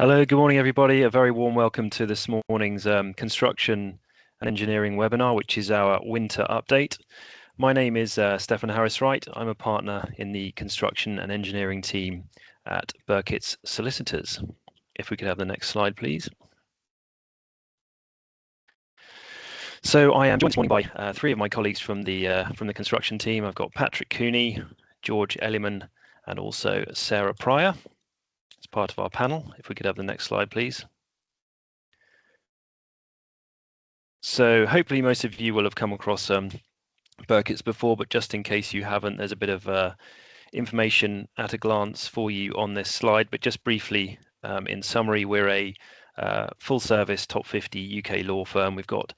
Hello, good morning, everybody. A very warm welcome to this morning's construction and engineering webinar, which is our winter update. My name is Stefan Harris-Wright. I'm a partner in the construction and engineering team at Birketts Solicitors. If we could have the next slide, please. So I am joined this morning by three of my colleagues from the construction team. I've got Patrick Cooney, George Elliman, and also Sarah Prior as part of our panel. If we could have the next slide, please. So hopefully most of you will have come across Birketts before, but just in case you haven't, there's a bit of information at a glance for you on this slide. But just briefly, in summary, we're a full service top 50 UK law firm. We've got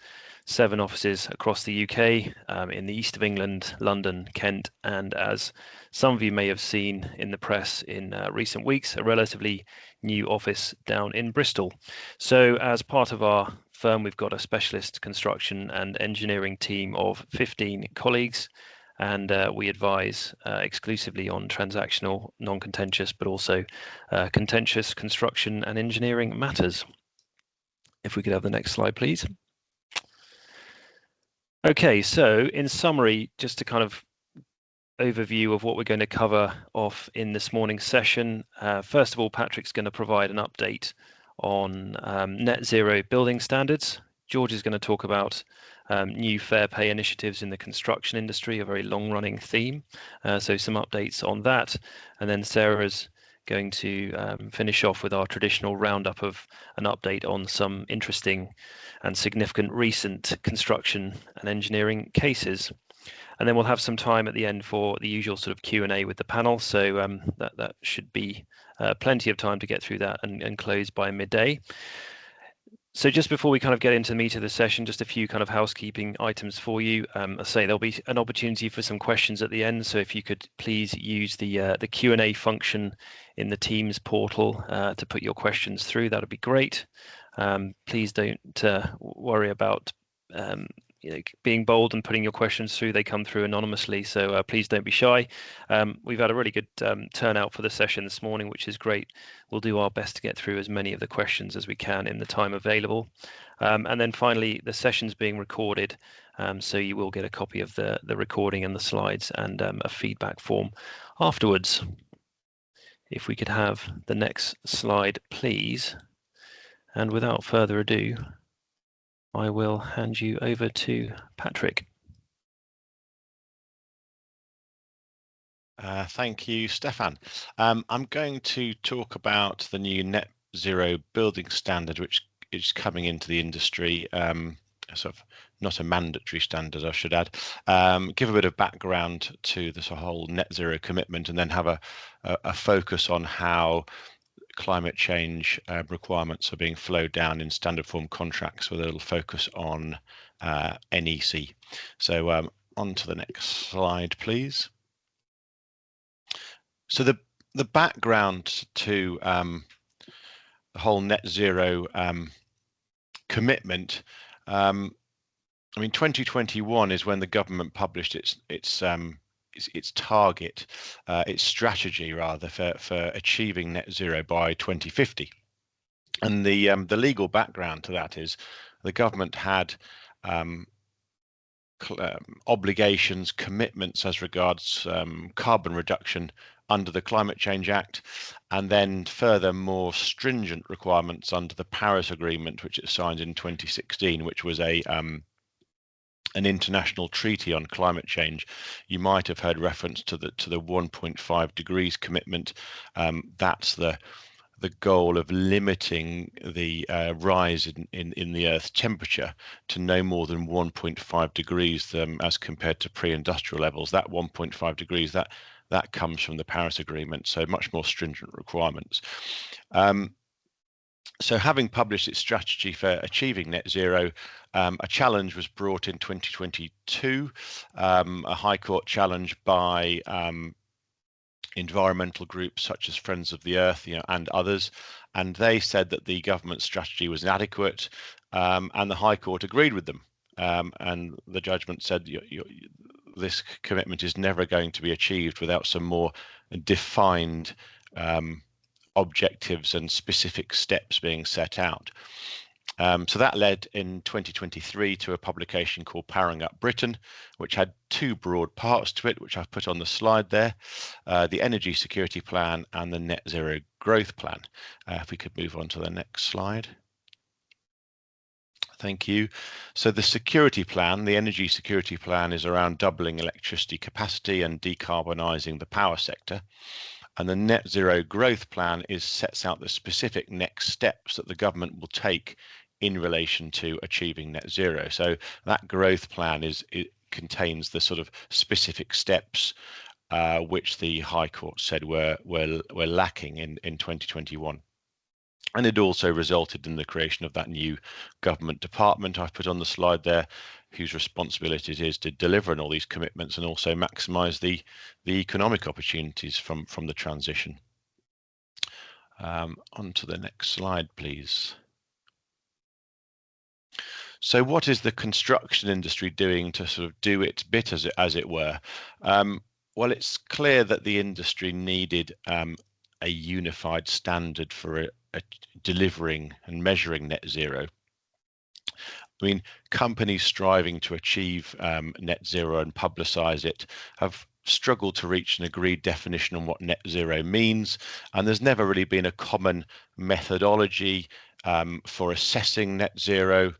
7 offices across the UK, in the east of England, London, Kent, and as some of you may have seen in the press in recent weeks, a relatively new office down in Bristol. So as part of our firm, we've got a specialist construction and engineering team of 15 colleagues, and we advise exclusively on transactional, non-contentious, but also contentious construction and engineering matters. If we could have the next slide, please. Okay, so in summary, just a kind of overview of what we're going to cover off in this morning's session. First of all, Patrick's going to provide an update on net zero building standards. George is going to talk about new fair pay initiatives in the construction industry, a very long-running theme. So some updates on that. And then Sarah's going to finish off with our traditional roundup of an update on some interesting and significant recent construction and engineering cases. And then we'll have some time at the end for the usual sort of Q&A with the panel. So that should be plenty of time to get through that and close by midday. So just before we kind of get into the meat of the session, just a few kind of housekeeping items for you. I say there'll be an opportunity for some questions at the end. So if you could please use the Q&A function in the Teams portal to put your questions through, that would be great. Please don't worry about being bold and putting your questions through. They come through anonymously, so please don't be shy. We've had a really good turnout for the session this morning, which is great. We'll do our best to get through as many of the questions as we can in the time available. And then finally, the session's being recorded, so you will get a copy of the recording and the slides and a feedback form afterwards. If we could have the next slide, please. And without further ado, I will hand you over to Patrick. Thank you, Stefan. I'm going to talk about the new net zero building standard, which is coming into the industry, sort of not a mandatory standard, I should add, give a bit of background to this whole net zero commitment, and then have a focus on how climate change requirements are being flowed down in standard form contracts with a little focus on NEC. So on to the next slide, please. So the background to the whole net zero commitment, I mean, 2021 is when the government published its target, its strategy rather, for achieving net zero by 2050. And the legal background to that is the government had obligations, commitments as regards carbon reduction under the Climate Change Act, and then further more stringent requirements under the Paris Agreement, which it signed in 2016, which was an international treaty on climate change. You might have heard reference to the 1.5 degrees commitment. That's the goal of limiting the rise in the Earth's temperature to no more than 1.5 degrees as compared to pre-industrial levels. That 1.5 degrees, that comes from the Paris Agreement, so much more stringent requirements. So having published its strategy for achieving net zero, a challenge was brought in 2022, a High Court challenge by environmental groups such as Friends of the Earth, and others, and they said that the government strategy was inadequate, and the High Court agreed with them, and the judgment said this commitment is never going to be achieved without some more defined objectives and specific steps being set out. So that led in 2023 to a publication called Powering Up Britain, which had two broad parts to it, which I've put on the slide there, the Energy Security Plan and the Net Zero Growth Plan. If we could move on to the next slide. Thank you. So the security plan, the energy security plan, is around doubling electricity capacity and decarbonising the power sector. And the net zero growth plan sets out the specific next steps that the government will take in relation to achieving net zero. So that growth plan contains the sort of specific steps which the High Court said were lacking in 2021. And it also resulted in the creation of that new government department I've put on the slide there, whose responsibility it is to deliver on all these commitments and also maximise the economic opportunities from the transition. On to the next slide, please. So what is the construction industry doing to sort of do its bit, as it were? Well, it's clear that the industry needed a unified standard for delivering and measuring net zero. I mean, companies striving to achieve net zero and publicise it have struggled to reach an agreed definition on what net zero means, and there's never really been a common methodology for assessing net zero.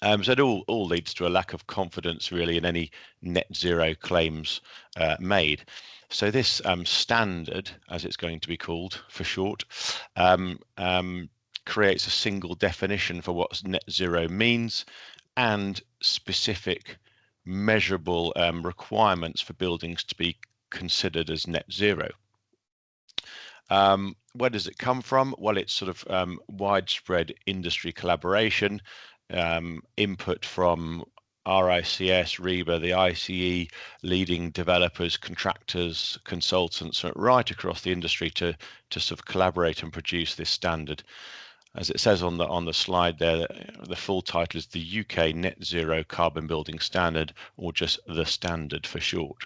So it all leads to a lack of confidence really in any net zero claims made. So this standard, as it's going to be called for short, creates a single definition for what net zero means and specific measurable requirements for buildings to be considered as net zero. Where does it come from? Well, it's sort of widespread industry collaboration, input from RICS, REBA, the ICE, leading developers, contractors, consultants right across the industry to sort of collaborate and produce this standard. As it says on the slide there, the full title is the UK Net Zero Carbon Building Standard, or just the standard for short.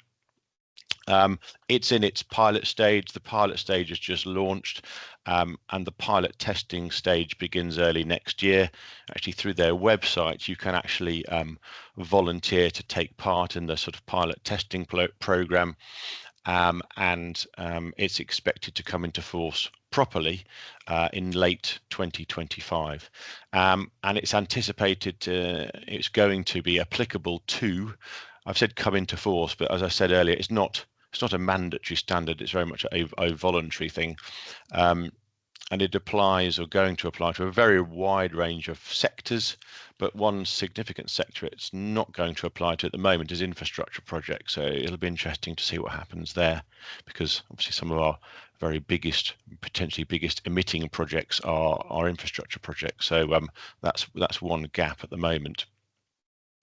It's in its pilot stage. The pilot stage is just launched, and the pilot testing stage begins early next year. Actually, through their website, you can actually volunteer to take part in the sort of pilot testing program, and it's expected to come into force properly in late 2025, and it's anticipated it's going to be applicable to, I've said come into force, but as I said earlier, it's not a mandatory standard. It's very much a voluntary thing, and it applies, or going to apply, to a very wide range of sectors. But one significant sector it's not going to apply to at the moment is infrastructure projects. So it'll be interesting to see what happens there, because obviously some of our very potentially biggest emitting projects are infrastructure projects. So that's one gap at the moment.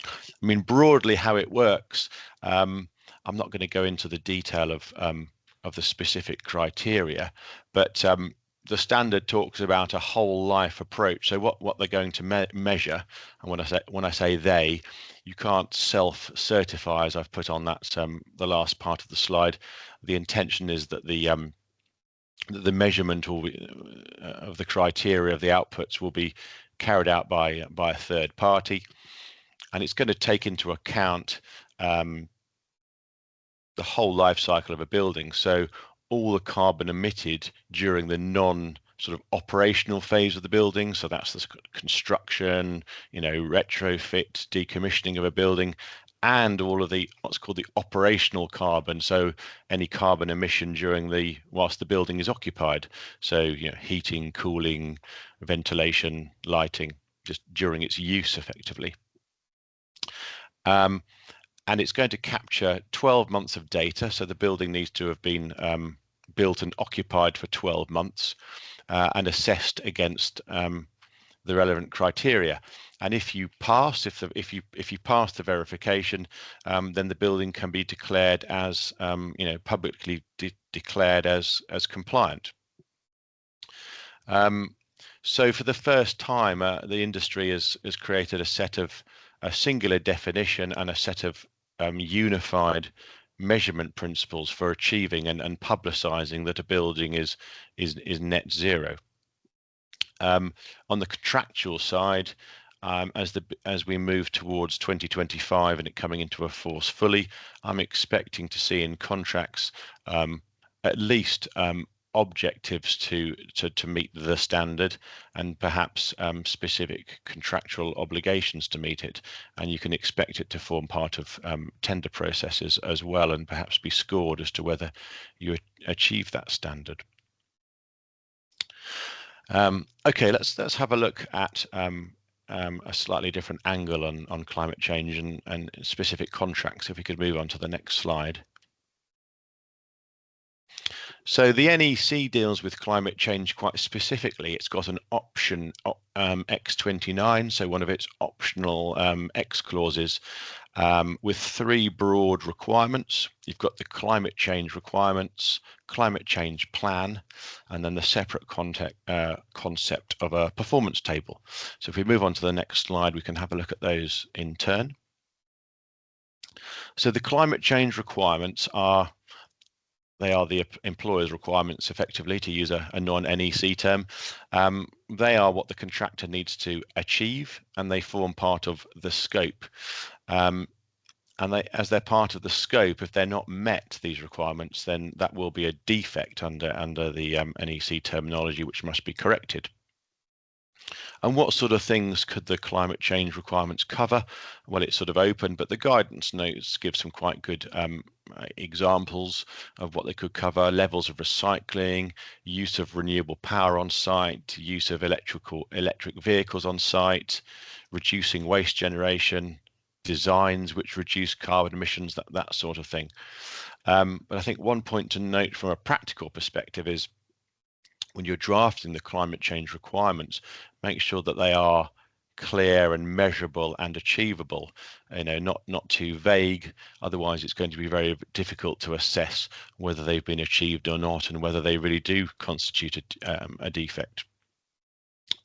I mean, broadly how it works, I'm not going to go into the detail of the specific criteria, but the standard talks about a whole life approach. So what they're going to measure, and when I say they, you can't self-certify, as I've put on that the last part of the slide. The intention is that the measurement of the criteria of the outputs will be carried out by a third party, and it's going to take into account the whole life cycle of a building. So all the carbon emitted during the sort of operational phase of the building. So that's the construction, retrofit, decommissioning of a building, and all of the what's called the operational carbon. So any carbon emission whilst the building is occupied. So heating, cooling, ventilation, lighting, just during its use effectively. And it's going to capture 12 months of data. So the building needs to have been built and occupied for 12 months and assessed against the relevant criteria. And if you pass, if you pass the verification, then the building can be declared as publicly declared as compliant. So for the first time, the industry has created a singular definition and a set of unified measurement principles for achieving and publicising that a building is net zero. On the contractual side, as we move towards 2025 and it coming into a force fully, I'm expecting to see in contracts at least objectives to meet the standard, and perhaps specific contractual obligations to meet it, and you can expect it to form part of tender processes as well, and perhaps be scored as to whether you achieve that standard. Okay, let's have a look at a slightly different angle on climate change and specific contracts. If we could move on to the next slide. So the NEC deals with climate change quite specifically. It's got an option X29, so one of its optional X clauses, with three broad requirements. You've got the climate change requirements, climate change plan, and then the separate concept of a performance table. So if we move on to the next slide, we can have a look at those in turn. So the climate change requirements are the employer's requirements, effectively, to use a non-NEC term. They are what the contractor needs to achieve, and they form part of the scope. And as they're part of the scope, if they're not met, these requirements, then that will be a defect under the NEC terminology, which must be corrected. And what sort of things could the climate change requirements cover? Well, it's sort of open, but the guidance notes give some quite good examples of what they could cover: levels of recycling, use of renewable power on site, use of electric vehicles on site, reducing waste generation, designs which reduce carbon emissions, that sort of thing. But I think one point to note from a practical perspective is, when you're drafting the climate change requirements, make sure that they are clear and measurable and achievable, not too vague. Otherwise it's going to be very difficult to assess whether they've been achieved or not, and whether they really do constitute a defect.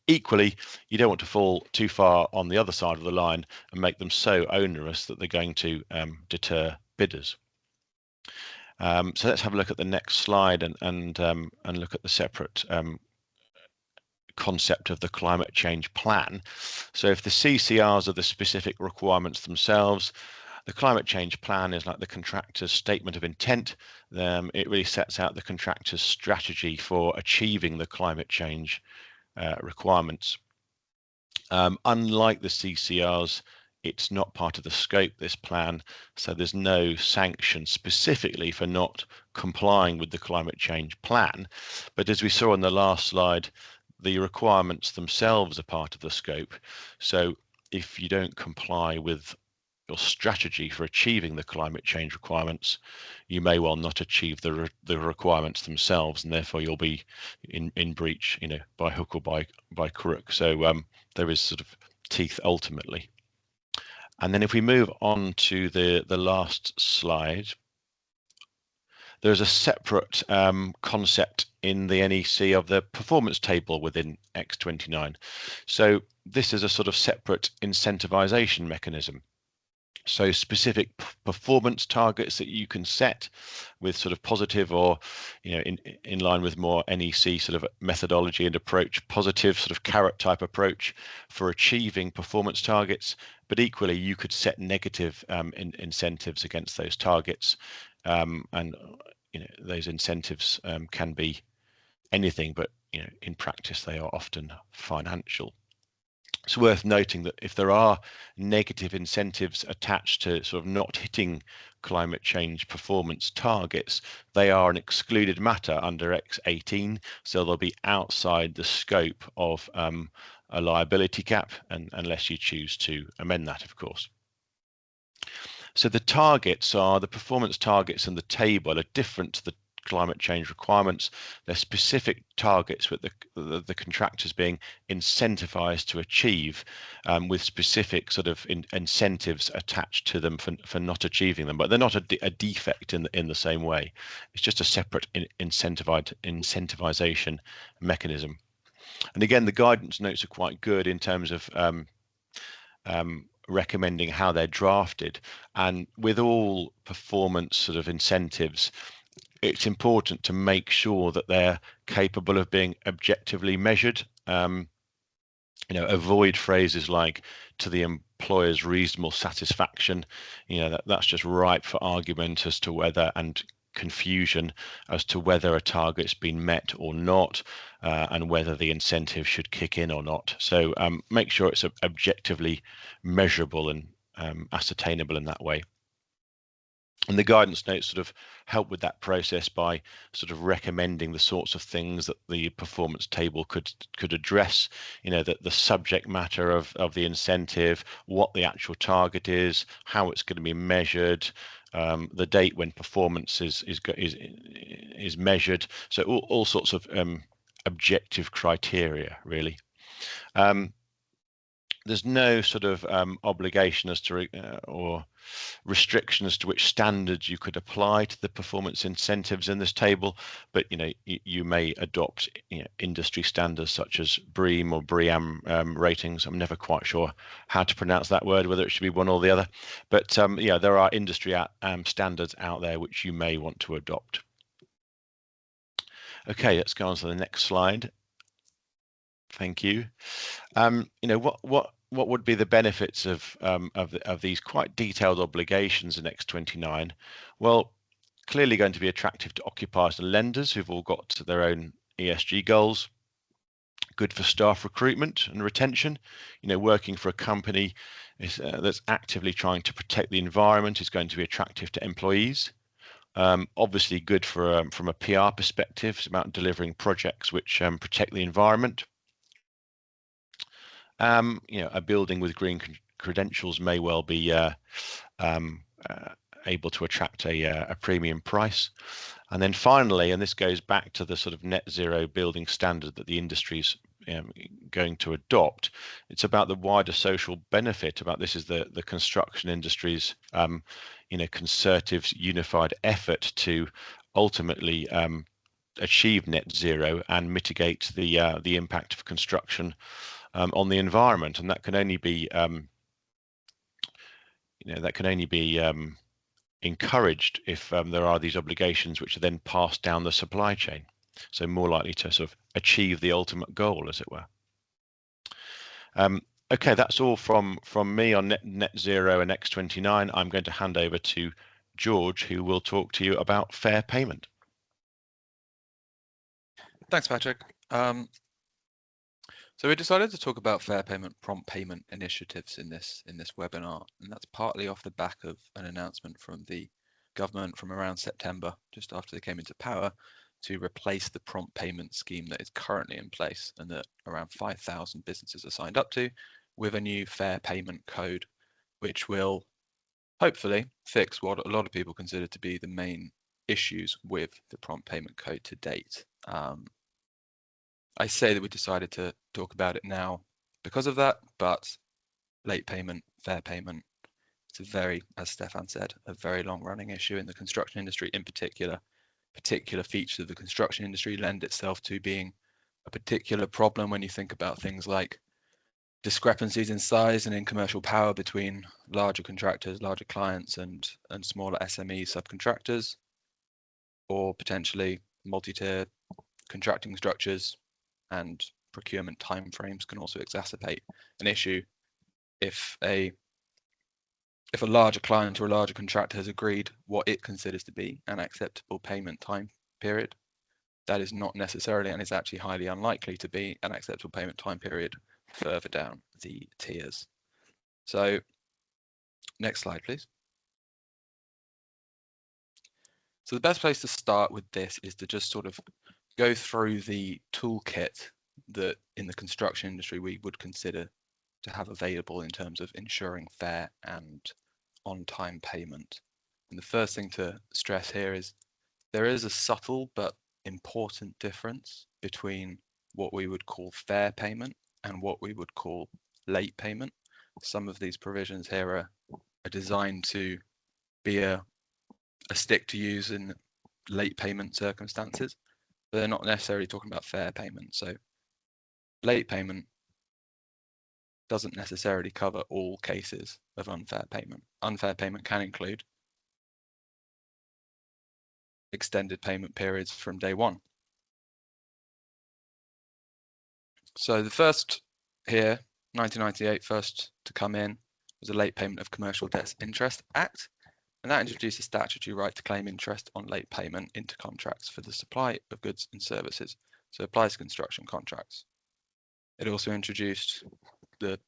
Equally, you don't want to fall too far on the other side of the line and make them so onerous that they're going to deter bidders. So let's have a look at the next slide and look at the separate concept of the climate change plan. So if the CCRs are the specific requirements themselves, the climate change plan is like the contractor's statement of intent. It really sets out the contractor's strategy for achieving the climate change requirements. Unlike the CCRs, it's not part of the scope, this plan, so there's no sanction specifically for not complying with the climate change plan. But as we saw in the last slide, the requirements themselves are part of the scope. So if you don't comply with your strategy for achieving the climate change requirements, you may well not achieve the requirements themselves, and therefore you'll be in breach, by hook or by crook. So there is sort of teeth ultimately. And then if we move on to the last slide, there's a separate concept in the NEC of the performance table within X29. So this is a sort of separate incentivization mechanism. So specific performance targets that you can set with sort of positive, or in line with more NEC sort of methodology and approach, positive sort of carrot type approach for achieving performance targets. But equally, you could set negative incentives against those targets, and those incentives can be anything, but in practice they are often financial. It's worth noting that if there are negative incentives attached to sort of not hitting climate change performance targets, they are an excluded matter under X18, so they'll be outside the scope of a liability cap, unless you choose to amend that, of course. So the targets are, the performance targets in the table are different to the climate change requirements. They're specific targets with the contractors being incentivized to achieve, with specific sort of incentives attached to them for not achieving them, but they're not a defect in the same way. It's just a separate incentivization mechanism. And again, the guidance notes are quite good in terms of recommending how they're drafted. And with all performance sort of incentives, it's important to make sure that they're capable of being objectively measured. Avoid phrases like "to the employer's reasonable satisfaction." That's just ripe for argument as to whether, and confusion as to whether a target's been met or not, and whether the incentive should kick in or not. So make sure it's objectively measurable and ascertainable in that way. And the guidance notes sort of help with that process by sort of recommending the sorts of things that the performance table could address. The subject matter of the incentive, what the actual target is, how it's going to be measured, the date when performance is measured. So all sorts of objective criteria, really. There's no sort of obligation as to or restriction as to which standards you could apply to the performance incentives in this table, but you may adopt industry standards such as BREEAM or BREEAM ratings. I'm never quite sure how to pronounce that word, whether it should be one or the other, but there are industry standards out there which you may want to adopt. Okay, let's go on to the next slide. Thank you. What would be the benefits of these quite detailed obligations in X29? Well, clearly going to be attractive to occupiers and lenders who've all got their own ESG goals. Good for staff recruitment and retention. Working for a company that's actively trying to protect the environment is going to be attractive to employees. Obviously good for from a PR perspective. It's about delivering projects which protect the environment. A building with green credentials may well be able to attract a premium price. And then finally, and this goes back to the sort of net zero building standard that the industry's going to adopt, it's about the wider social benefit. This is the construction industry's concerted unified effort to ultimately achieve net zero and mitigate the impact of construction on the environment, and that can only be encouraged if there are these obligations which are then passed down the supply chain, so more likely to sort of achieve the ultimate goal, as it were. Okay, that's all from me on net zero and X29. I'm going to hand over to George, who will talk to you about fair payment. Thanks, Patrick. So we decided to talk about fair payment, prompt payment initiatives in this webinar, and that's partly off the back of an announcement from the government from around September, just after they came into power, to replace the prompt payment scheme that is currently in place and that around 5,000 businesses are signed up to, with a new fair payment code, which will hopefully fix what a lot of people consider to be the main issues with the prompt payment code to date. I say that we decided to talk about it now because of that, but late payment, fair payment, it's a very, as Stefan said, a very long-running issue in the construction industry in particular. Particular features of the construction industry lend itself to being a particular problem when you think about things like discrepancies in size and in commercial power between larger contractors, larger clients, and smaller SME subcontractors, or potentially multi-tier contracting structures, and procurement timeframes can also exacerbate an issue. If a larger client or a larger contractor has agreed what it considers to be an acceptable payment time period, that is not necessarily, and is actually highly unlikely to be, an acceptable payment time period further down the tiers. So next slide, please. So the best place to start with this is to just sort of go through the toolkit that in the construction industry we would consider to have available in terms of ensuring fair and on-time payment. And the first thing to stress here is there is a subtle but important difference between what we would call fair payment and what we would call late payment. Some of these provisions here are designed to be a stick to use in late payment circumstances, but they're not necessarily talking about fair payment. So late payment doesn't necessarily cover all cases of unfair payment. Unfair payment can include extended payment periods from day one. So the first here, 1998, first to come in, was the Late Payment of Commercial Debts Interest Act, and that introduced a statutory right to claim interest on late payment into contracts for the supply of goods and services, so it applies to construction contracts. It also introduced the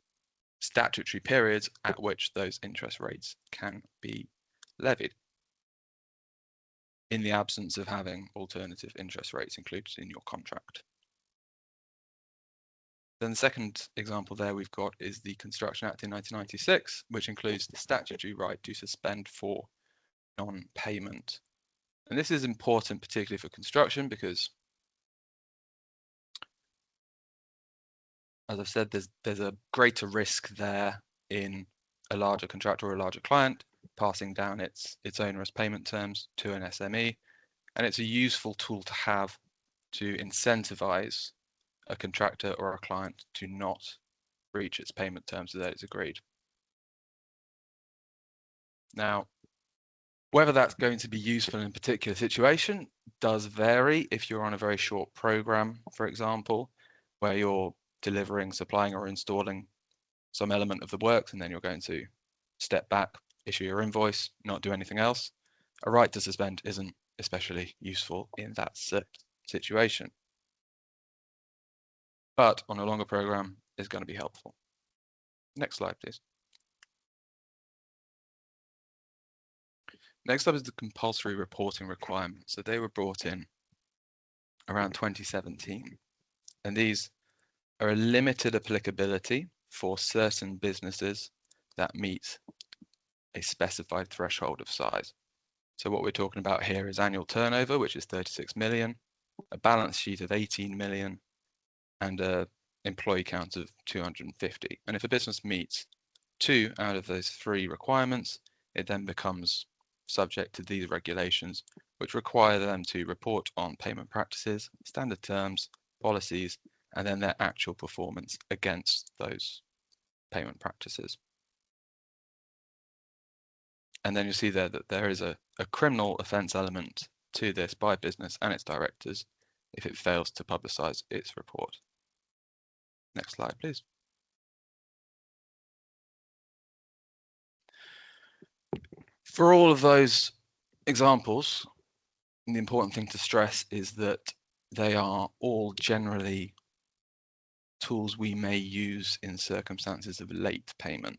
statutory periods at which those interest rates can be levied, in the absence of having alternative interest rates included in your contract. Then the second example there we've got is the Construction Act in 1996, which includes the statutory right to suspend for non-payment. And this is important, particularly for construction, because, as I've said, there's a greater risk there in a larger contractor or a larger client passing down its onerous payment terms to an SME, and it's a useful tool to have to incentivize a contractor or a client to not breach its payment terms that it's agreed. Now, whether that's going to be useful in a particular situation does vary. If you're on a very short program, for example, where you're delivering, supplying, or installing some element of the works, and then you're going to step back, issue your invoice, not do anything else, a right to suspend isn't especially useful in that situation. But on a longer program, is going to be helpful. Next slide, please. Next up is the compulsory reporting requirements. So they were brought in around 2017, and these are a limited applicability for certain businesses that meet a specified threshold of size. So what we're talking about here is annual turnover, which is 36 million, a balance sheet of 18 million, and a employee count of 250. And if a business meets 2 out of those 3 requirements, it then becomes subject to these regulations, which require them to report on payment practices, standard terms, policies, and then their actual performance against those payment practices. And then you see there that there is a criminal offence element to this by business and its directors if it fails to publicise its report. Next slide, please. For all of those examples, the important thing to stress is that they are all generally tools we may use in circumstances of late payment.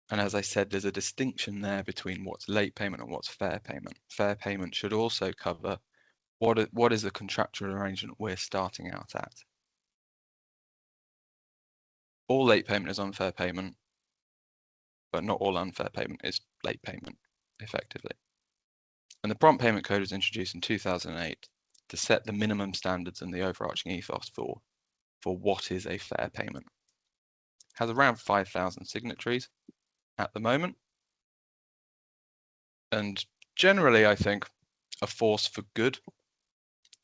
And as I said, there's a distinction there between what's late payment and what's fair payment. Fair payment should also cover what is the contractual arrangement we're starting out at. All late payment is unfair payment, but not all unfair payment is late payment, effectively. And the Prompt Payment Code was introduced in 2008 to set the minimum standards and the overarching ethos for what is a fair payment. It has around 5,000 signatories at the moment. And generally, I think, a force for good.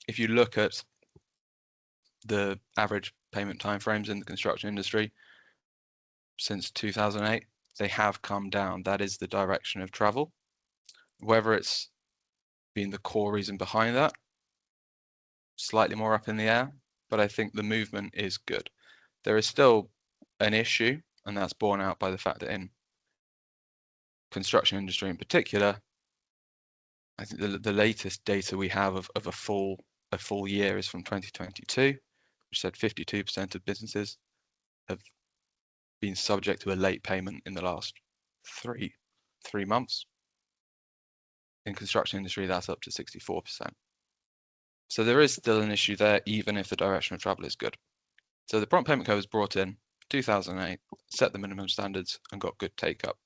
If you look at the average payment timeframes in the construction industry since 2008, they have come down. That is the direction of travel. Whether it's been the core reason behind that, slightly more up in the air, but I think the movement is good. There is still an issue, and that's borne out by the fact that in construction industry in particular, I think the latest data we have of a full year is from 2022, which said 52% of businesses have been subject to a late payment in the last three months. In construction industry, that's up to 64%. So there is still an issue there, even if the direction of travel is good. So the Prompt Payment Code was brought in 2008, set the minimum standards, and got good take-up.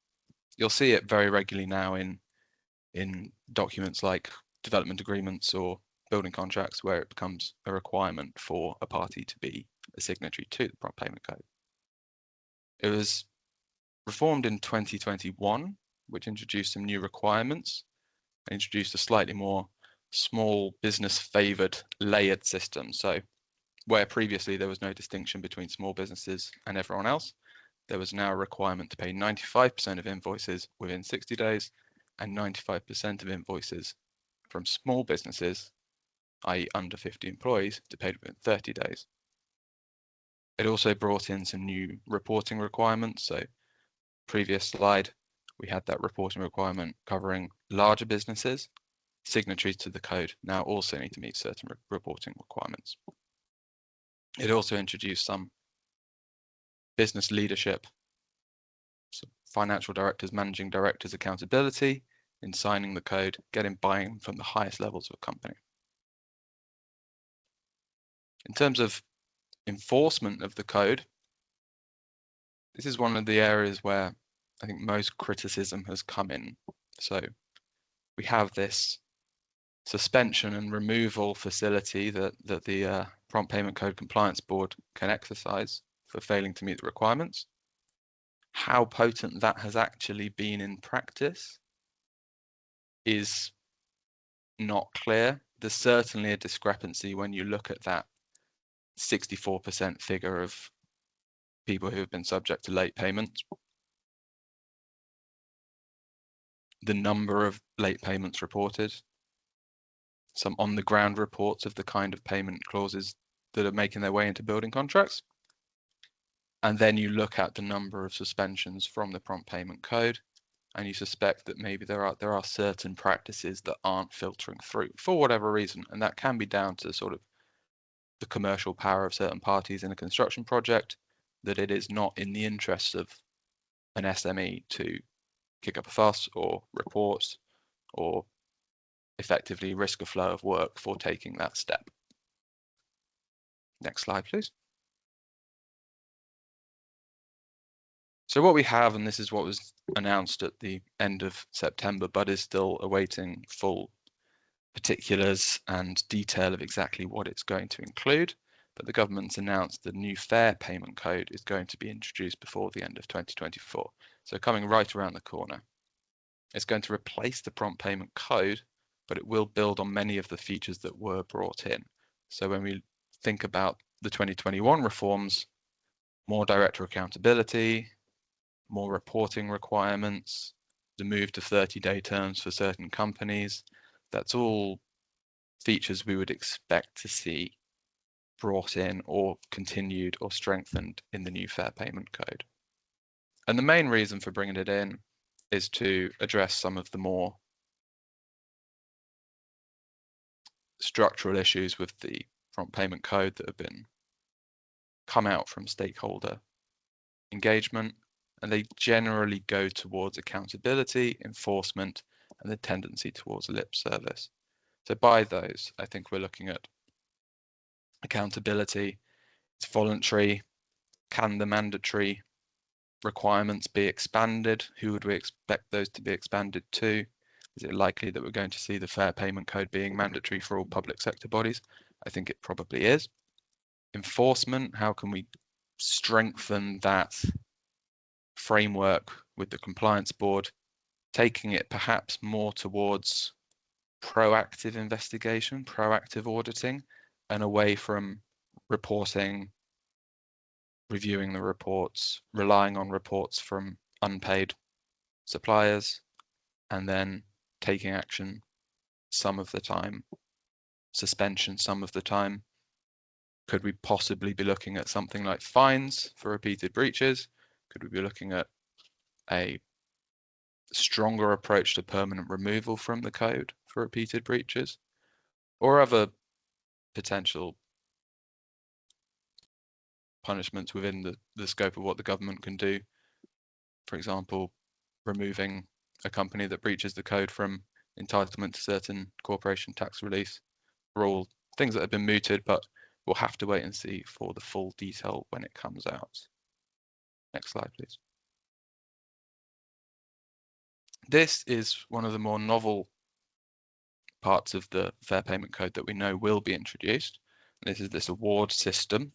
You'll see it very regularly now in documents like development agreements or building contracts, where it becomes a requirement for a party to be a signatory to the Prompt Payment Code. It was reformed in 2021, which introduced some new requirements and introduced a slightly more small business favored layered system. So where previously there was no distinction between small businesses and everyone else, there was now a requirement to pay 95% of invoices within 60 days and 95% of invoices from small businesses, i.e. under 50 employees, to pay within 30 days. It also brought in some new reporting requirements. So previous slide, we had that reporting requirement covering larger businesses. Signatories to the code now also need to meet certain reporting requirements. It also introduced some business leadership, so financial directors, managing directors accountability in signing the code, getting buy-in from the highest levels of a company. In terms of enforcement of the code, this is one of the areas where I think most criticism has come in. So we have this suspension and removal facility that the Prompt Payment Code Compliance Board can exercise for failing to meet the requirements. How potent that has actually been in practice is not clear. There's certainly a discrepancy when you look at that 64% figure of people who have been subject to late payments. The number of late payments reported, some on-the-ground reports of the kind of payment clauses that are making their way into building contracts. And then you look at the number of suspensions from the prompt payment code, and you suspect that maybe there are certain practices that aren't filtering through for whatever reason, and that can be down to sort of the commercial power of certain parties in a construction project, that it is not in the interests of an SME to kick up a fuss or report or effectively risk a flow of work for taking that step. Next slide, please. So what we have, and this is what was announced at the end of September, but is still awaiting full particulars and detail of exactly what it's going to include. But the government's announced the new Fair Payment Code is going to be introduced before the end of 2024. So coming right around the corner. It's going to replace the Prompt Payment Code, but it will build on many of the features that were brought in. So when we think about the 2021 reforms, more director accountability, more reporting requirements, the move to 30-day terms for certain companies, that's all features we would expect to see brought in or continued or strengthened in the new Fair Payment Code. And the main reason for bringing it in is to address some of the more structural issues with the Prompt Payment Code that have come out from stakeholder engagement, and they generally go towards accountability, enforcement, and the tendency towards lip service. So by those, I think we're looking at accountability. It's voluntary. Can the mandatory requirements be expanded? Who would we expect those to be expanded to? Is it likely that we're going to see the Fair Payment Code being mandatory for all public sector bodies? I think it probably is. Enforcement, how can we strengthen that framework with the compliance board, taking it perhaps more towards proactive investigation, proactive auditing, and away from reporting, reviewing the reports, relying on reports from unpaid suppliers, and then taking action some of the time, suspension some of the time. Could we possibly be looking at something like fines for repeated breaches? Could we be looking at a stronger approach to permanent removal from the code for repeated breaches, or other potential punishments within the scope of what the government can do? For example, removing a company that breaches the code from entitlement to certain corporation tax release, are all things that have been mooted, but we'll have to wait and see for the full detail when it comes out. Next slide, please. This is one of the more novel parts of the Fair Payment Code that we know will be introduced. This is this award system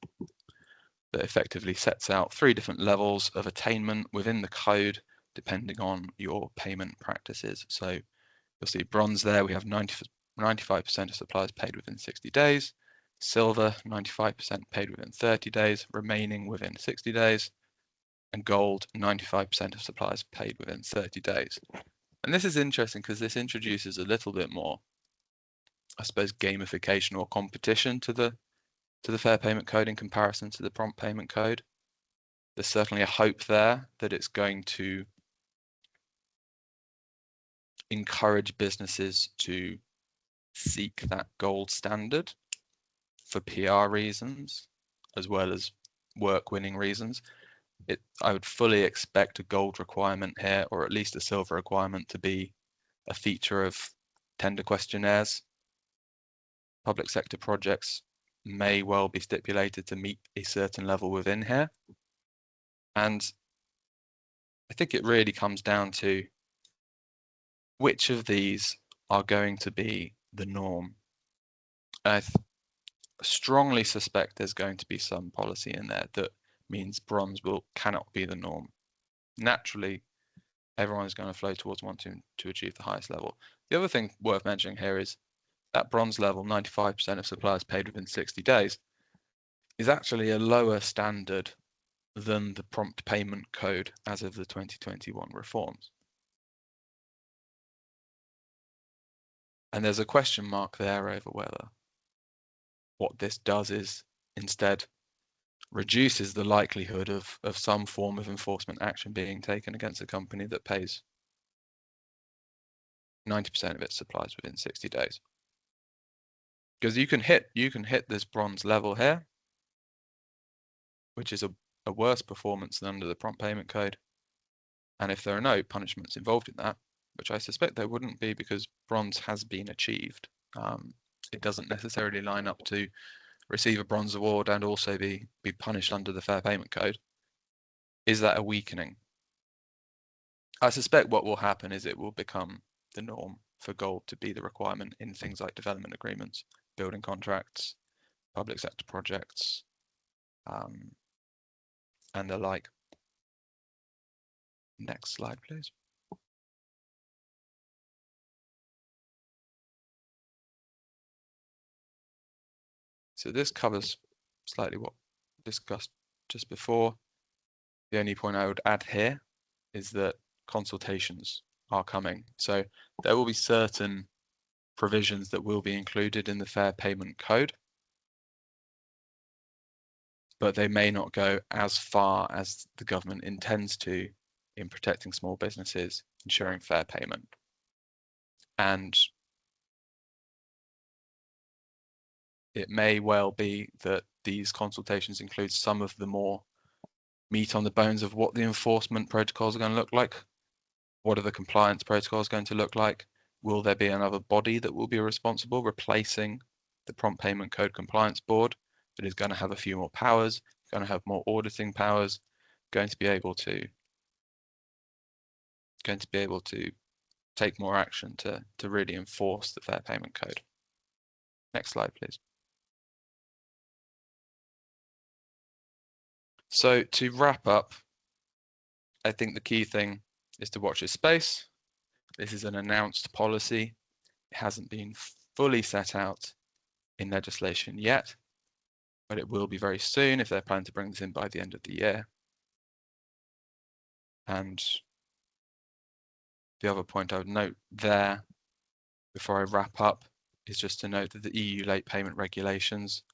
that effectively sets out 3 different levels of attainment within the code, depending on your payment practices. So you'll see bronze there, we have 95% of suppliers paid within 60 days, Silver, 95% paid within 30 days, remaining within 60 days. And gold, 95% of suppliers paid within 30 days. And this is interesting because this introduces a little bit more, I suppose, gamification or competition to the fair payment code in comparison to the prompt payment code. There's certainly a hope there that it's going to encourage businesses to seek that gold standard for PR reasons as well as work-winning reasons. I would fully expect a gold requirement here, or at least a silver requirement, to be a feature of tender questionnaires. Public sector projects may well be stipulated to meet a certain level within here. And I think it really comes down to which of these are going to be the norm. I strongly suspect there's going to be some policy in there that means bronze cannot be the norm. Naturally, everyone's going to flow towards wanting to achieve the highest level. The other thing worth mentioning here is that bronze level, 95% of suppliers paid within 60 days, is actually a lower standard than the prompt payment code as of the 2021 reforms. And there's a question mark there over whether what this does is instead reduces the likelihood of some form of enforcement action being taken against a company that pays 90% of its supplies within 60 days. Because you can hit this bronze level here, which is a worse performance than under the prompt payment code. And if there are no punishments involved in that, which I suspect there wouldn't be because bronze has been achieved, it doesn't necessarily line up to receive a bronze award and also be punished under the fair payment code. Is that a weakening? I suspect what will happen is it will become the norm for gold to be the requirement in things like development agreements, building contracts, public sector projects, and the like. Next slide, please. So this covers slightly what discussed just before. The only point I would add here is that consultations are coming. So there will be certain provisions that will be included in the fair payment code, but they may not go as far as the government intends to in protecting small businesses, ensuring fair payment. And it may well be that these consultations include some of the more meat on the bones of what the enforcement protocols are going to look like. What are the compliance protocols going to look like? Will there be another body that will be responsible, replacing the Prompt Payment Code Compliance Board, that is going to have a few more powers, going to have more auditing powers, going to be able to take more action to really enforce the Fair Payment Code. Next slide, please. So to wrap up, I think the key thing is to watch this space. This is an announced policy. It hasn't been fully set out in legislation yet, but it will be very soon if they're planning to bring this in by the end of the year. And the other point I would note there before I wrap up is just to note that the EU late payment regulations,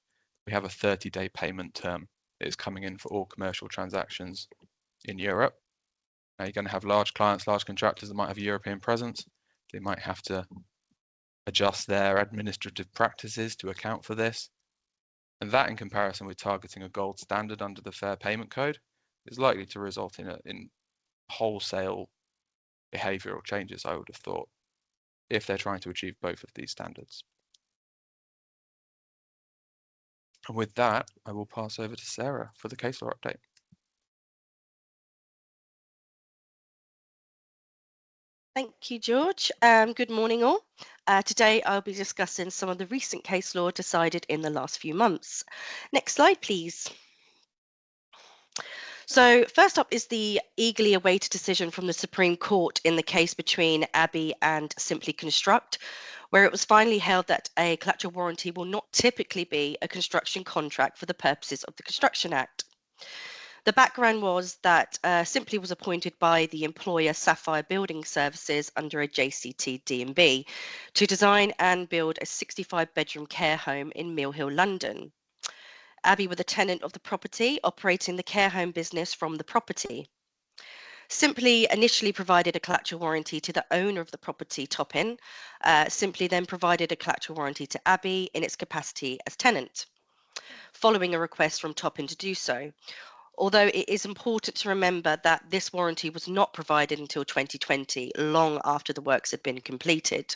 we have a 30-day payment term that is coming in for all commercial transactions in Europe. Now you're going to have large clients, large contractors that might have a European presence. They might have to adjust their administrative practices to account for this. And that, in comparison with targeting a gold standard under the Fair Payment Code, is likely to result in wholesale behavioural changes, I would have thought, if they're trying to achieve both of these standards. And with that, I will pass over to Sarah for the case law update. Thank you, George. Good morning, all. Today, I'll be discussing some of the recent case law decided in the last few months. Next slide, please. So first up is the eagerly awaited decision from the Supreme Court in the case between Abbey and Simply Construct, where it was finally held that a collateral warranty will not typically be a construction contract for the purposes of the Construction Act. The background was that Simply was appointed by the employer Sapphire Building Services under a JCT D&B to design and build a 65-bedroom care home in Mill Hill, London. Abbey were the tenant of the property, operating the care home business from the property. Simply initially provided a collateral warranty to the owner of the property, Toppin. Simply then provided a collateral warranty to Abbey in its capacity as tenant, following a request from Toppin to do so. Although it is important to remember that this warranty was not provided until 2020, long after the works had been completed.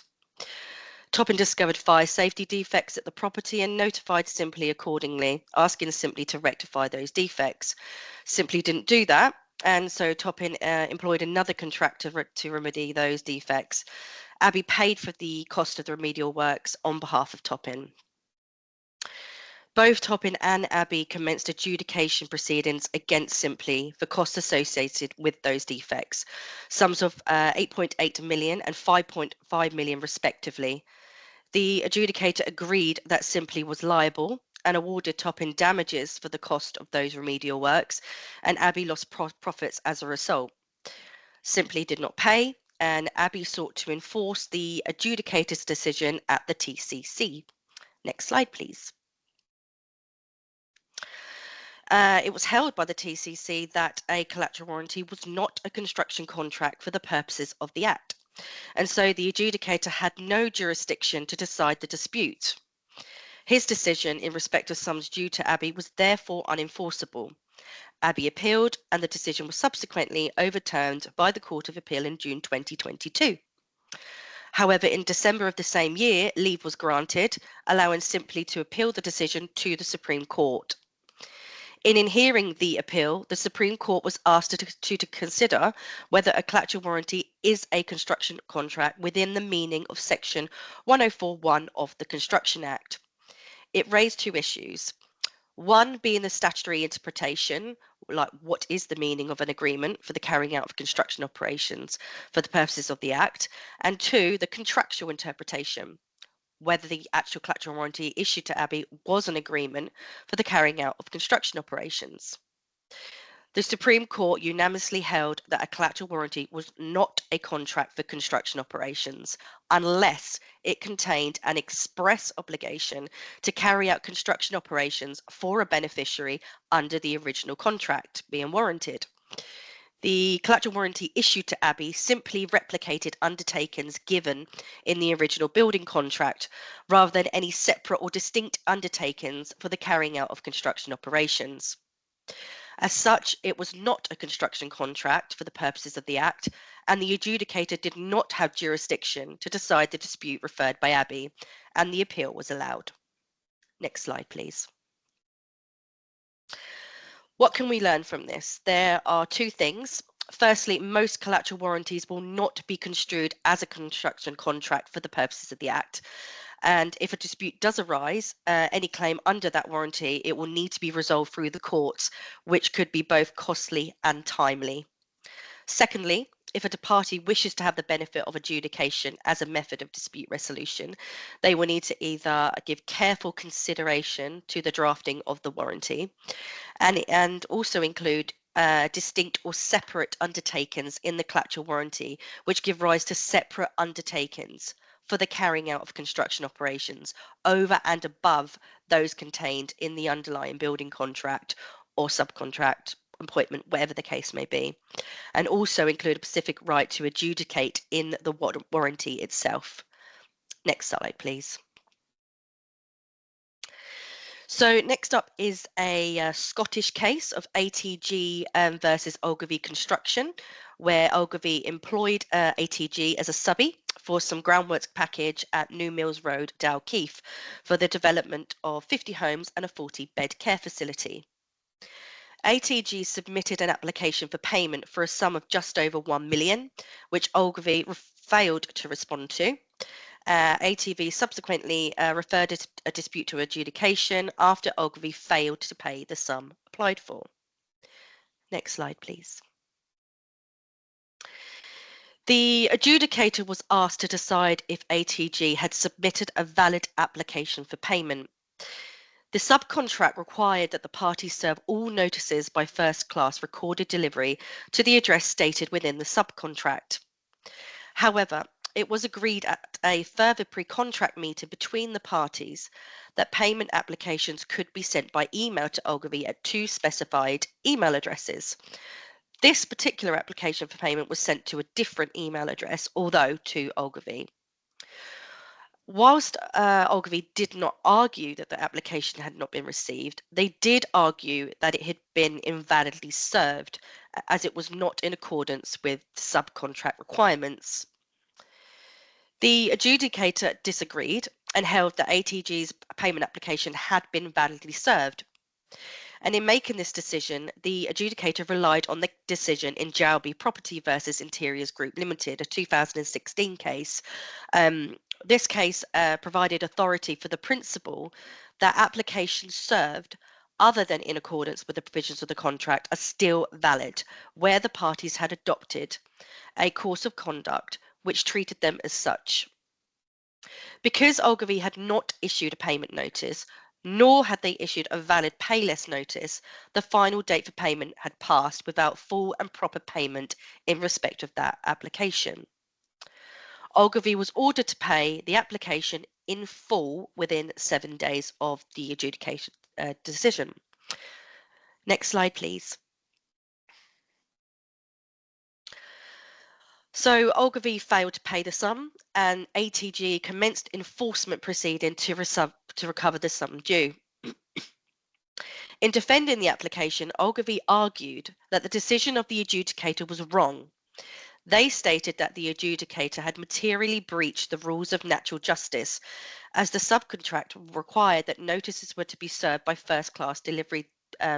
Toppin discovered fire safety defects at the property and notified Simply accordingly, asking Simply to rectify those defects. Simply didn't do that, and so Toppin employed another contractor to remedy those defects. Abbey paid for the cost of the remedial works on behalf of Toppin. Both Toppin and Abbey commenced adjudication proceedings against Simply for costs associated with those defects, sums of 8.8 million and 5.5 million respectively. The adjudicator agreed that Simply was liable and awarded Toppin damages for the cost of those remedial works, and Abbey lost profits as a result. Simply did not pay, and Abbey sought to enforce the adjudicator's decision at the TCC. Next slide, please. It was held by the TCC that a collateral warranty was not a construction contract for the purposes of the Act, and so the adjudicator had no jurisdiction to decide the dispute. His decision in respect of sums due to Abbey was therefore unenforceable. Abbey appealed, and the decision was subsequently overturned by the Court of Appeal in June 2022. However, in December of the same year, leave was granted, allowing Simply to appeal the decision to the Supreme Court. In hearing the appeal, the Supreme Court was asked to consider whether a collateral warranty is a construction contract within the meaning of Section 104(1) of the Construction Act. It raised two issues. One being the statutory interpretation, like what is the meaning of an agreement for the carrying out of construction operations for the purposes of the Act, and two, the contractual interpretation, whether the actual collateral warranty issued to Abbey was an agreement for the carrying out of construction operations. The Supreme Court unanimously held that a collateral warranty was not a contract for construction operations unless it contained an express obligation to carry out construction operations for a beneficiary under the original contract being warranted. The collateral warranty issued to Abbey simply replicated undertakings given in the original building contract, rather than any separate or distinct undertakings for the carrying out of construction operations. As such, it was not a construction contract for the purposes of the Act, and the adjudicator did not have jurisdiction to decide the dispute referred by Abbey, and the appeal was allowed. Next slide, please. What can we learn from this? There are two things. Firstly, most collateral warranties will not be construed as a construction contract for the purposes of the Act. And if a dispute does arise, any claim under that warranty, it will need to be resolved through the courts, which could be both costly and timely. Secondly, if a party wishes to have the benefit of adjudication as a method of dispute resolution, they will need to either give careful consideration to the drafting of the warranty and also include distinct or separate undertakings in the collateral warranty, which give rise to separate undertakings for the carrying out of construction operations over and above those contained in the underlying building contract or subcontract appointment, whatever the case may be, and also include a specific right to adjudicate in the warranty itself. Next slide, please. So next up is a Scottish case of ATG versus Ogilvy Construction, where Ogilvy employed ATG as a subby for some groundworks package at New Mills Road, Dalkeith, for the development of 50 homes and a 40-bed care facility. ATG submitted an application for payment for a sum of just over 1 million, which Ogilvy failed to respond to. ATV subsequently referred a dispute to adjudication after Ogilvy failed to pay the sum applied for. Next slide, please. The adjudicator was asked to decide if ATG had submitted a valid application for payment. The subcontract required that the parties serve all notices by first-class recorded delivery to the address stated within the subcontract. However, it was agreed at a further pre-contract meeting between the parties that payment applications could be sent by email to Ogilvy at 2 specified email addresses. This particular application for payment was sent to a different email address, although to Ogilvy. Whilst Ogilvy did not argue that the application had not been received, they did argue that it had been invalidly served, as it was not in accordance with subcontract requirements. The adjudicator disagreed and held that ATG's payment application had been validly served. And in making this decision, the adjudicator relied on the decision in Jalby Property versus Interiors Group Limited, a 2016 case. This case provided authority for the principle that applications served other than in accordance with the provisions of the contract are still valid, where the parties had adopted a course of conduct which treated them as such. Because Ogilvy had not issued a payment notice, nor had they issued a valid pay less notice, the final date for payment had passed without full and proper payment in respect of that application. Ogilvy was ordered to pay the application in full within 7 days of the adjudication decision. Next slide, please. So Ogilvy failed to pay the sum, and ATG commenced enforcement proceeding to recover the sum due. In defending the application, Ogilvy argued that the decision of the adjudicator was wrong. They stated that the adjudicator had materially breached the rules of natural justice, as the subcontract required that notices were to be served by first-class delivery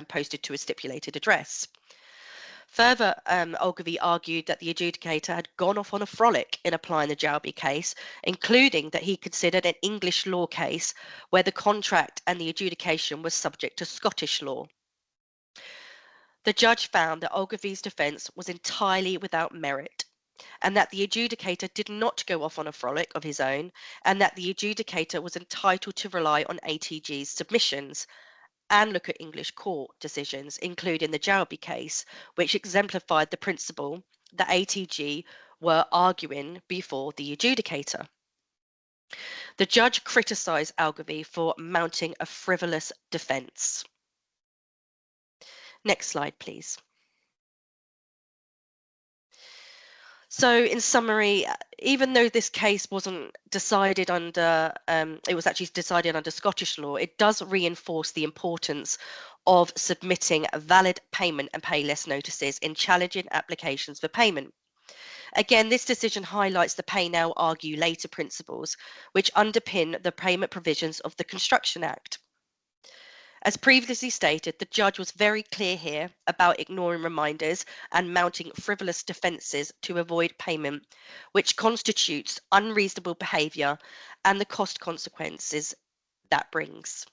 posted to a stipulated address. Further, Ogilvy argued that the adjudicator had gone off on a frolic in applying the Jalby case, including that he considered an English law case where the contract and the adjudication was subject to Scottish law. The judge found that Ogilvy's defence was entirely without merit, and that the adjudicator did not go off on a frolic of his own, and that the adjudicator was entitled to rely on ATG's submissions and look at English court decisions, including the Jalby case, which exemplified the principle that ATG were arguing before the adjudicator. The judge criticised Ogilvy for mounting a frivolous defence. Next slide, please. So in summary, even though this case wasn't decided under, it was actually decided under Scottish law, it does reinforce the importance of submitting valid payment and pay less notices in challenging applications for payment. Again, this decision highlights the pay now, argue later principles, which underpin the payment provisions of the Construction Act. As previously stated, the judge was very clear here about ignoring reminders and mounting frivolous defences to avoid payment, which constitutes unreasonable behaviour and the cost consequences that brings.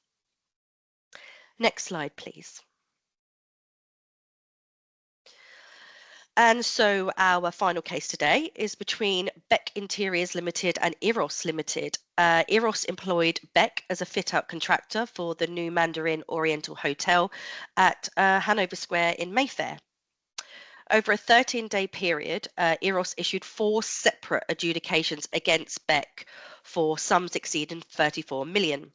Next slide, please. And so our final case today is between Beck Interiors Limited and Eros Limited. Eros employed Beck as a fit-out contractor for the new Mandarin Oriental Hotel at Hanover Square in Mayfair. Over a 13-day period, Eros issued 4 separate adjudications against Beck for sums exceeding 34 million.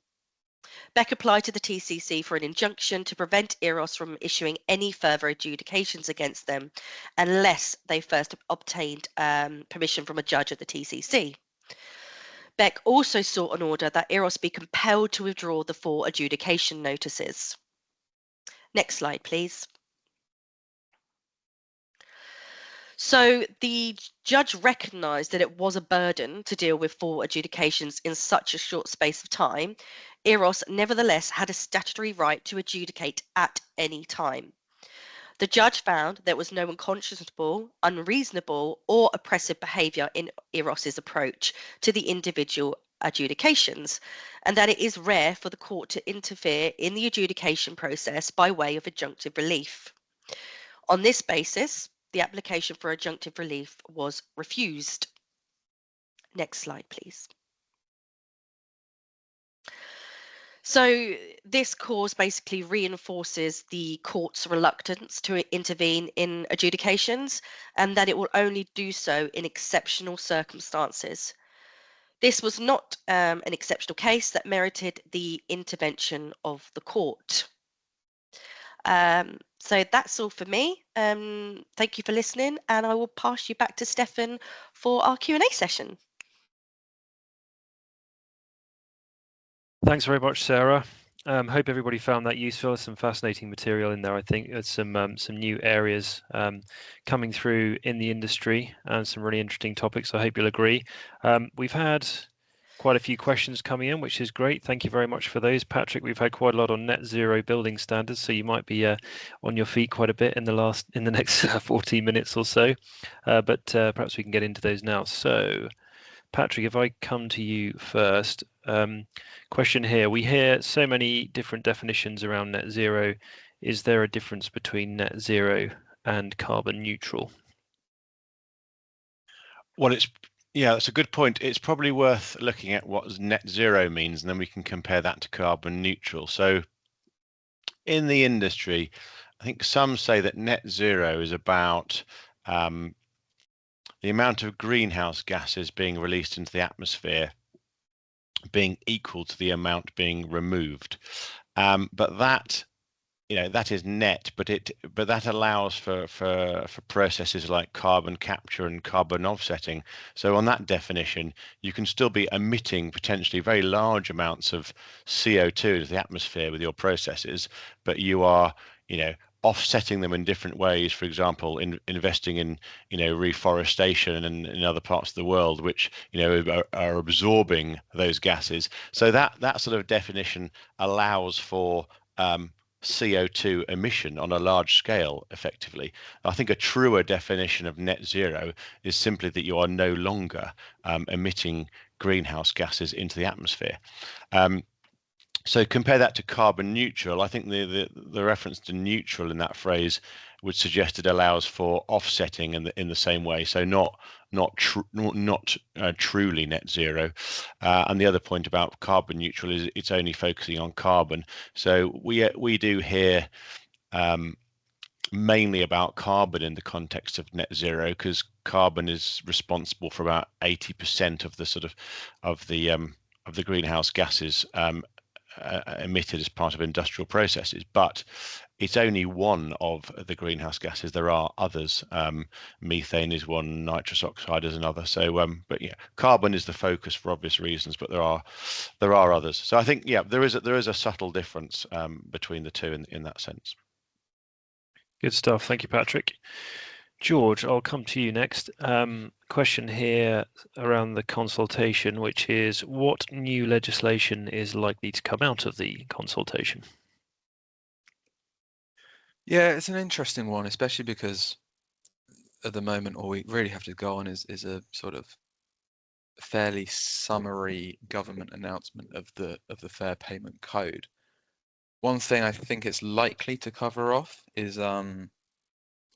Beck applied to the TCC for an injunction to prevent Eros from issuing any further adjudications against them unless they first obtained permission from a judge at the TCC. Beck also sought an order that Eros be compelled to withdraw the 4 adjudication notices. Next slide, please. So the judge recognised that it was a burden to deal with 4 adjudications in such a short space of time. Eros nevertheless had a statutory right to adjudicate at any time. The judge found there was no unconscionable, unreasonable or oppressive behaviour in Eros's approach to the individual adjudications, and that it is rare for the court to interfere in the adjudication process by way of adjunctive relief. On this basis, the application for adjunctive relief was refused. Next slide, please. So this cause basically reinforces the court's reluctance to intervene in adjudications, and that it will only do so in exceptional circumstances. This was not an exceptional case that merited the intervention of the court. So that's all for me. Thank you for listening, and I will pass you back to Stefan for our Q&A session. Thanks very much, Sarah. Hope everybody found that useful. There's some fascinating material in there. I think there's some new areas coming through in the industry and some really interesting topics. I hope you'll agree. We've had quite a few questions coming in, which is great. Thank you very much for those, Patrick. We've had quite a lot on net zero building standards, so you might be on your feet quite a bit in the next 14 minutes or so. But perhaps we can get into those now. So, Patrick, if I come to you first, question here. We hear so many different definitions around net zero. Is there a difference between net zero and carbon neutral? Well, that's a good point. It's probably worth looking at what net zero means, and then we can compare that to carbon neutral. So in the industry, I think some say that net zero is about the amount of greenhouse gases being released into the atmosphere being equal to the amount being removed. But that, that is net, but that allows for processes like carbon capture and carbon offsetting. So on that definition, you can still be emitting potentially very large amounts of CO2 into the atmosphere with your processes, but you are, offsetting them in different ways. For example, investing in reforestation and in other parts of the world, which are absorbing those gases. So that sort of definition allows for CO2 emission on a large scale effectively. I think a truer definition of net zero is simply that you are no longer emitting greenhouse gases into the atmosphere. So compare that to carbon neutral. I think the reference to neutral in that phrase would suggest it allows for offsetting in the same way. So not truly net zero. And the other point about carbon neutral is it's only focusing on carbon. So we do hear mainly about carbon in the context of net zero, because carbon is responsible for about 80% of the greenhouse gases emitted as part of industrial processes, but it's only one of the greenhouse gases. There are others. Methane is one, nitrous oxide is another. So, but yeah, carbon is the focus for obvious reasons, but there are others. So I think there is a subtle difference between the two in that sense. Good stuff. Thank you, Patrick. George, I'll come to you next. Question here around the consultation, which is what new legislation is likely to come out of the consultation? Yeah, it's an interesting one, especially because at the moment all we really have to go on is a sort of fairly summary government announcement of the Fair Payment Code. One thing I think it's likely to cover off is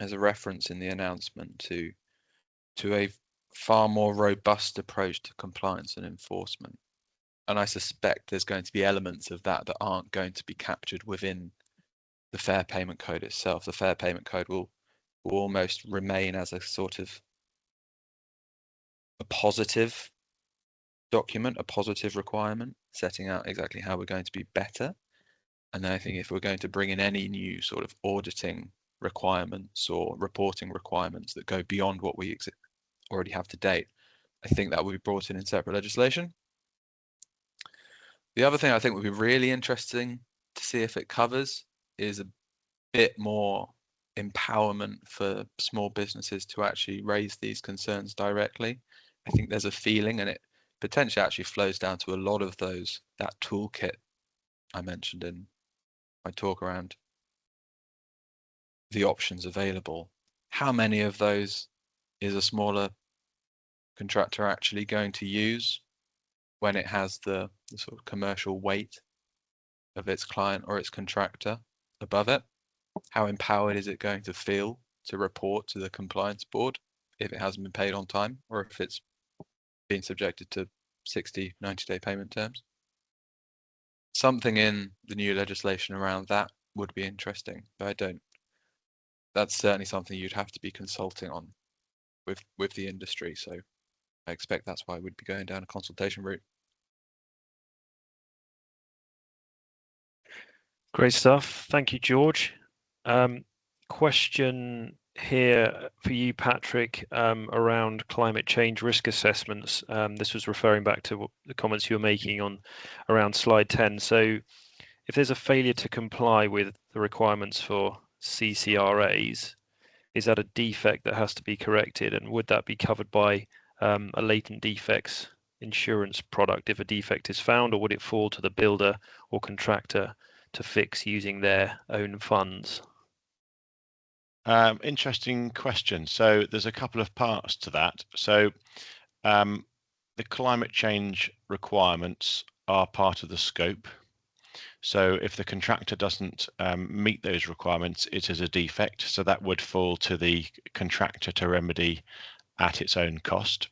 as a reference in the announcement to a far more robust approach to compliance and enforcement. And I suspect there's going to be elements of that aren't going to be captured within the Fair Payment Code itself. The Fair Payment Code will almost remain as a sort of a positive document, a positive requirement, setting out exactly how we're going to be better. And then I think if we're going to bring in any new sort of auditing requirements or reporting requirements that go beyond what we already have to date, I think that will be brought in separate legislation. The other thing I think would be really interesting to see if it covers is a bit more empowerment for small businesses to actually raise these concerns directly. I think there's a feeling, and it potentially actually flows down to a lot of that toolkit I mentioned in my talk around the options available. How many of those is a smaller contractor actually going to use when it has the sort of commercial weight of its client or its contractor above it? How empowered is it going to feel to report to the compliance board if it hasn't been paid on time, or if it's been subjected to 60, 90-day payment terms. Something in the new legislation around that would be interesting, but that's certainly something you'd have to be consulting on with the industry. So I expect that's why we'd be going down a consultation route. Great stuff. Thank you, George. Question here for you, Patrick, around climate change risk assessments. This was referring back to the comments you were making on around slide 10. So if there's a failure to comply with the requirements for CCRAs, is that a defect that has to be corrected? And would that be covered by a latent defects insurance product if a defect is found, or would it fall to the builder or contractor to fix using their own funds? Interesting question. So there's a couple of parts to that. So the climate change requirements are part of the scope. So if the contractor doesn't meet those requirements, it is a defect. So that would fall to the contractor to remedy at its own cost.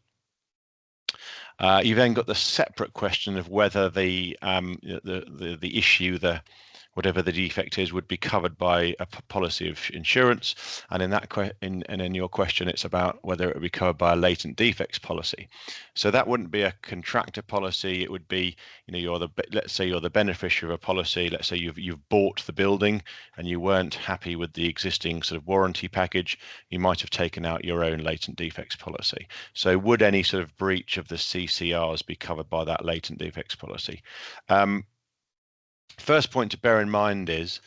You've then got the separate question of whether the issue, whatever the defect is, would be covered by a policy of insurance, and in your question, it's about whether it would be covered by a latent defects policy. So that wouldn't be a contractor policy. It would be, let's say you're the beneficiary of a policy. Let's say you've bought the building and you weren't happy with the existing sort of warranty package. You might have taken out your own latent defects policy. So would any sort of breach of the CCRs be covered by that latent defects policy? First point to bear in mind is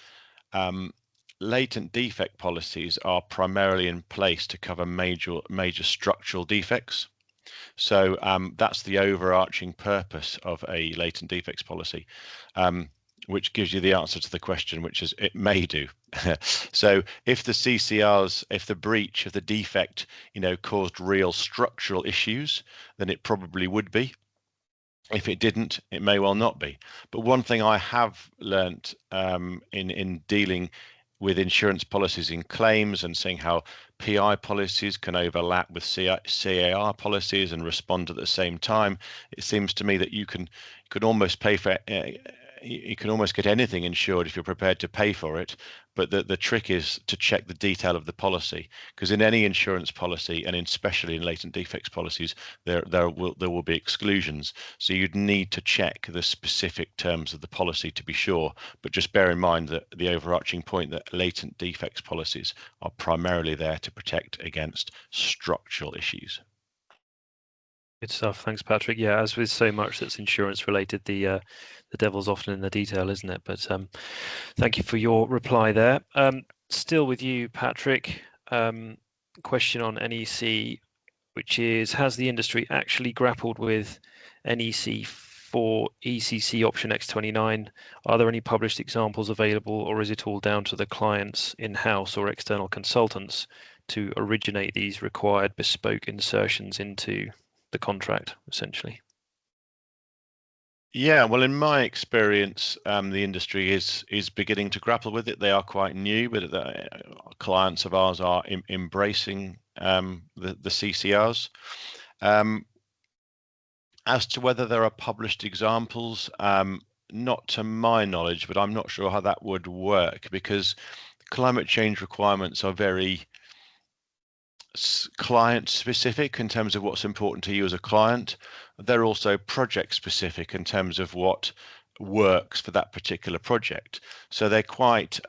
latent defect policies are primarily in place to cover major structural defects. So that's the overarching purpose of a latent defects policy, which gives you the answer to the question, which is it may do. So if the CCRs, if the breach of the defect, caused real structural issues, then it probably would be. If it didn't, it may well not be. But one thing I have learnt in dealing with insurance policies in claims and seeing how PI policies can overlap with CAR policies and respond at the same time, it seems to me that you can almost pay for you can almost get anything insured if you're prepared to pay for it. But the trick is to check the detail of the policy, because in any insurance policy, and especially in latent defects policies, there will be exclusions. So you'd need to check the specific terms of the policy to be sure. But just bear in mind that the overarching point that latent defects policies are primarily there to protect against structural issues. Good stuff. Thanks, Patrick. Yeah, as with so much that's insurance related, the devil's often in the detail, isn't it? But thank you for your reply there. Still with you, Patrick. Question on NEC, which is, has the industry actually grappled with NEC for ECC option X29? Are there any published examples available, or is it all down to the clients in-house or external consultants to originate these required bespoke insertions into the contract, essentially? Yeah, well, in my experience, the industry is beginning to grapple with it. They are quite new, but clients of ours are embracing the CCRs. As to whether there are published examples, not to my knowledge, but I'm not sure how that would work, because climate change requirements are very client specific in terms of what's important to you as a client. They're also project specific in terms of what works for that particular project. So they're quite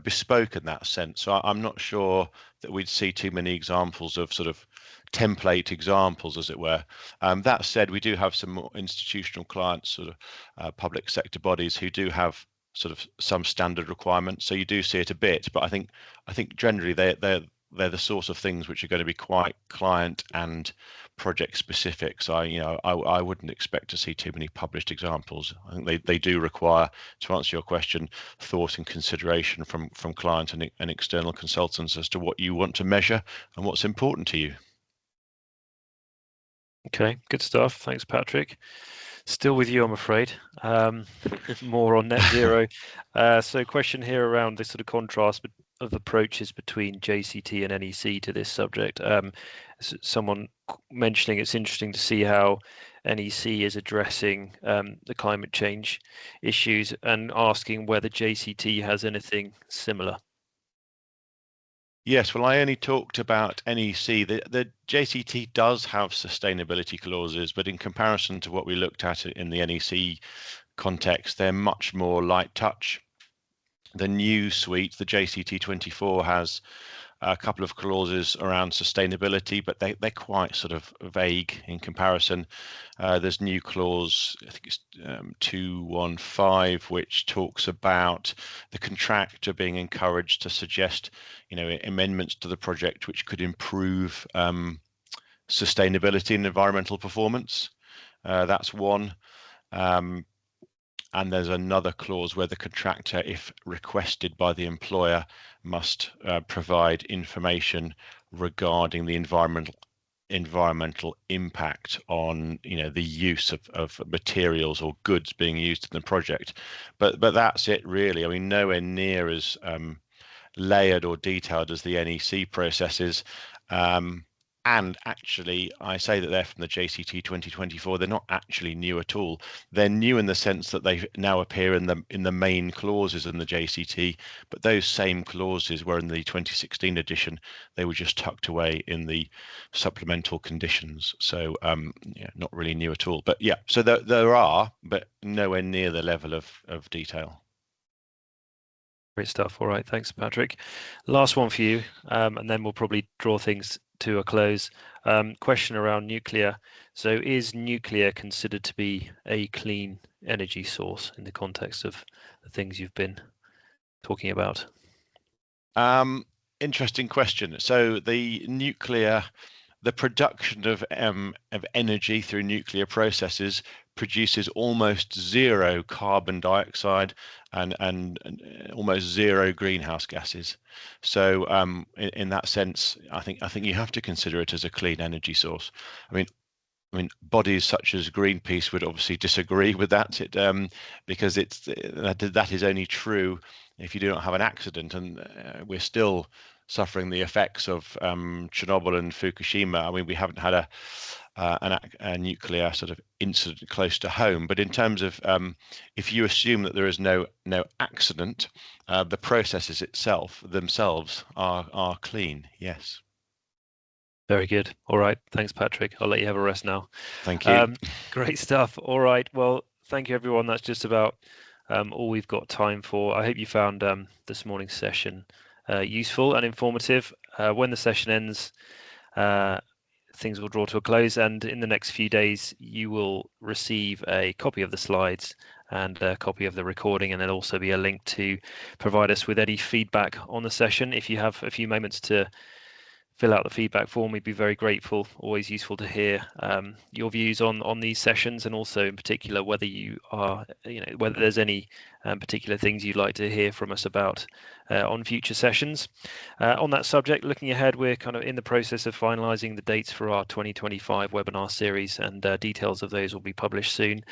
bespoke in that sense. So I'm not sure that we'd see too many examples of sort of template examples, as it were. That said, we do have some more institutional clients, sort of public sector bodies, who do have sort of some standard requirements. So you do see it a bit, but I think generally they're the sort of things which are going to be quite client and project specific. So I wouldn't expect to see too many published examples. I think they do require, to answer your question, thought and consideration from client and external consultants as to what you want to measure and what's important to you. Okay, good stuff. Thanks, Patrick. Still with you, I'm afraid. More on net zero. So question here around this sort of contrast of approaches between JCT and NEC to this subject. Someone mentioning it's interesting to see how NEC is addressing the climate change issues and asking whether JCT has anything similar. Yes, well, I only talked about NEC. The JCT does have sustainability clauses, but in comparison to what we looked at in the NEC context, they're much more light touch. The new suite, the JCT 24, has a couple of clauses around sustainability, but they're quite sort of vague in comparison. There's new clause, I think it's 215, which talks about the contractor being encouraged to suggest, amendments to the project which could improve sustainability and environmental performance. That's one. And there's another clause where the contractor, if requested by the employer, must provide information regarding the environmental impact on the use of materials or goods being used in the project. But that's it really. I mean, nowhere near as layered or detailed as the NEC processes. And actually, I say that they're from the JCT 2024. They're not actually new at all. They're new in the sense that they now appear in the main clauses in the JCT, but those same clauses were in the 2016 edition. They were just tucked away in the supplemental conditions. So not really new at all. But yeah, so there are, but nowhere near the level of detail. Great stuff. All right, thanks, Patrick. Last one for you, and then we'll probably draw things to a close. Question around nuclear. So is nuclear considered to be a clean energy source in the context of the things you've been talking about? Interesting question. So the production of energy through nuclear processes produces almost zero carbon dioxide and almost zero greenhouse gases. So in that sense, I think you have to consider it as a clean energy source. I mean, bodies such as Greenpeace would obviously disagree with that, because that is only true if you do not have an accident, and we're still suffering the effects of Chernobyl and Fukushima. I mean, we haven't had a nuclear sort of incident close to home, but in terms of if you assume that there is no accident, the processes themselves are clean. Yes. Very good. All right. Thanks, Patrick. I'll let you have a rest now. Thank you. Great stuff. All right. Well, thank you, everyone. That's just about all we've got time for. I hope you found this morning's session useful and informative. When the session ends, things will draw to a close, and in the next few days, you will receive a copy of the slides and a copy of the recording, and there'll also be a link to provide us with any feedback on the session. If you have a few moments to fill out the feedback form, we'd be very grateful. Always useful to hear your views on these sessions, and also in particular whether you are, whether there's any particular things you'd like to hear from us about on future sessions. On that subject, looking ahead, we're kind of in the process of finalising the dates for our 2025 webinar series, and details of those will be published soon.